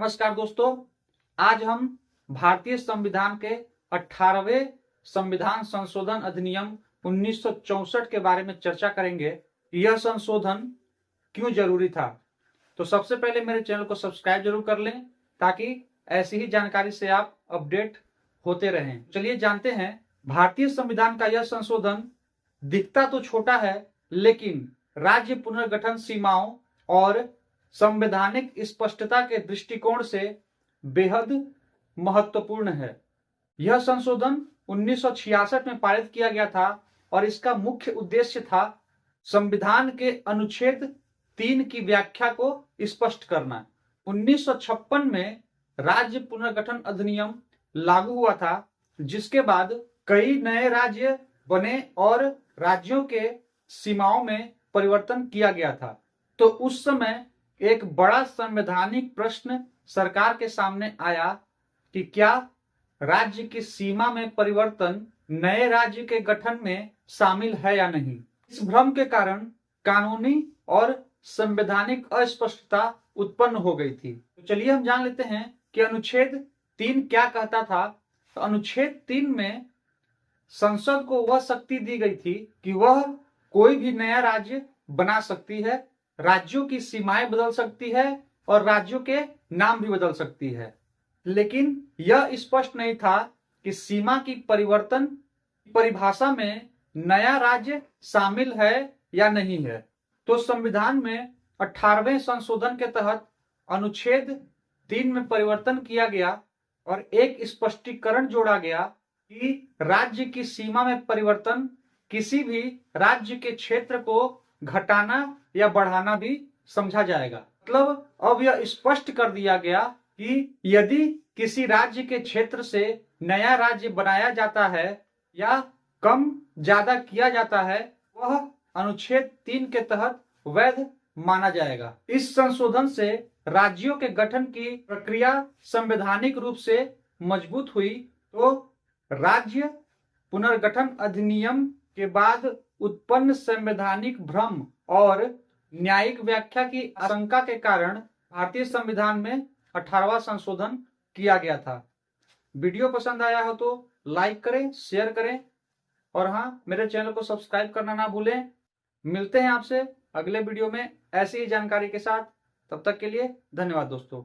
नमस्कार दोस्तों, आज हम भारतीय संविधान के 18वें संविधान संशोधन अधिनियम 1964 के बारे में चर्चा करेंगे कि यह संशोधन क्यों जरूरी था। तो सबसे पहले मेरे चैनल को सब्सक्राइब जरूर कर लें ताकि ऐसी ही जानकारी से आप अपडेट होते रहें। चलिए जानते हैं, भारतीय संविधान का यह संशोधन दिखता तो छोटा है, लेकिन राज्य पुनर्गठन सीमाओं और संवैधानिक स्पष्टता के दृष्टिकोण से बेहद महत्वपूर्ण है। यह संशोधन 1966 में पारित किया गया था और इसका मुख्य उद्देश्य था संविधान के अनुच्छेद 3 की व्याख्या को स्पष्ट करना। 1956 में राज्य पुनर्गठन अधिनियम लागू हुआ था, जिसके बाद कई नए राज्य बने और राज्यों के सीमाओं में परिवर्तन किया गया था। तो उस समय एक बड़ा संवैधानिक प्रश्न सरकार के सामने आया कि क्या राज्य की सीमा में परिवर्तन नए राज्य के गठन में शामिल है या नहीं। इस भ्रम के कारण कानूनी और संवैधानिक अस्पष्टता उत्पन्न हो गई थी। तो चलिए हम जान लेते हैं कि अनुच्छेद 3 क्या कहता था। तो अनुच्छेद 3 में संसद को वह शक्ति दी गई थी कि वह कोई भी नया राज्य बना सकती है, राज्यों की सीमाएं बदल सकती है और राज्यों के नाम भी बदल सकती है। लेकिन यह स्पष्ट नहीं था कि सीमा की परिवर्तन परिभाषा में नया राज्य शामिल है या नहीं है। तो संविधान में 18वें संशोधन के तहत अनुच्छेद 3 में परिवर्तन किया गया और एक स्पष्टीकरण जोड़ा गया कि राज्य की सीमा में परिवर्तन किसी भी राज्य के क्षेत्र को घटाना या बढ़ाना भी समझा जाएगा। मतलब अब यह स्पष्ट कर दिया गया कि यदि किसी राज्य के क्षेत्र से नया राज्य बनाया जाता है या कम ज्यादा किया जाता है, वह अनुच्छेद 3 के तहत वैध माना जाएगा। इस संशोधन से राज्यों के गठन की प्रक्रिया संवैधानिक रूप से मजबूत हुई। तो राज्य पुनर्गठन अधिनियम के बाद उत्पन्न संवैधानिक भ्रम और न्यायिक व्याख्या की आशंका के कारण भारतीय संविधान में 18वां संशोधन किया गया था। वीडियो पसंद आया हो तो लाइक करें, शेयर करें और हाँ, मेरे चैनल को सब्सक्राइब करना ना भूलें। मिलते हैं आपसे अगले वीडियो में ऐसी ही जानकारी के साथ। तब तक के लिए धन्यवाद दोस्तों।